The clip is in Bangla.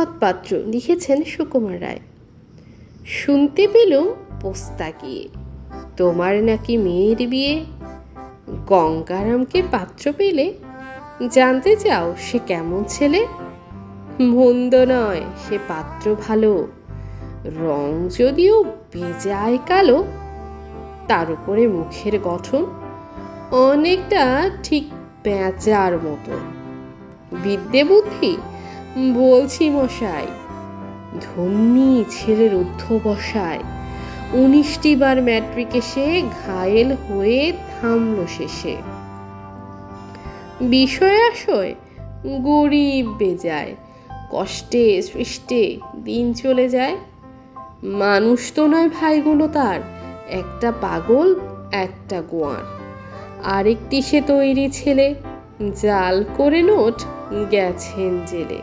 সৎপাত্র লিখেছেন সুকুমার রায়। শুনতে পেলুম পোস্তা গিয়ে তোমার নাকি মেয়ের বিয়ে। গঙ্গারামকে পাত্র পেলে জানতে চাও সে কেমন ছেলে। মন্দ নয় সে পাত্র ভালো, রং যদিও বেজায় কালো, তার উপরে মুখের গঠন অনেকটা ঠিক পেঁচার মতো। বিদ্যে বুদ্ধি বলছি মশাই, ধন্যী ছেলের অধ্যবসায়। 19টি বার ম্যাট্রিকে সে ঘায়েল হয়ে থামল শেষে। বিষয় আশয় গরিব বেজায়, কষ্টে সৃষ্টে দিন চলে যায়। মানুষ তো নয় ভাইগুলো তার, একটা পাগল একটা গোয়ার। আরেকটি সে তৈরি ছেলে, জাল করে নোট গেছেন জেলে।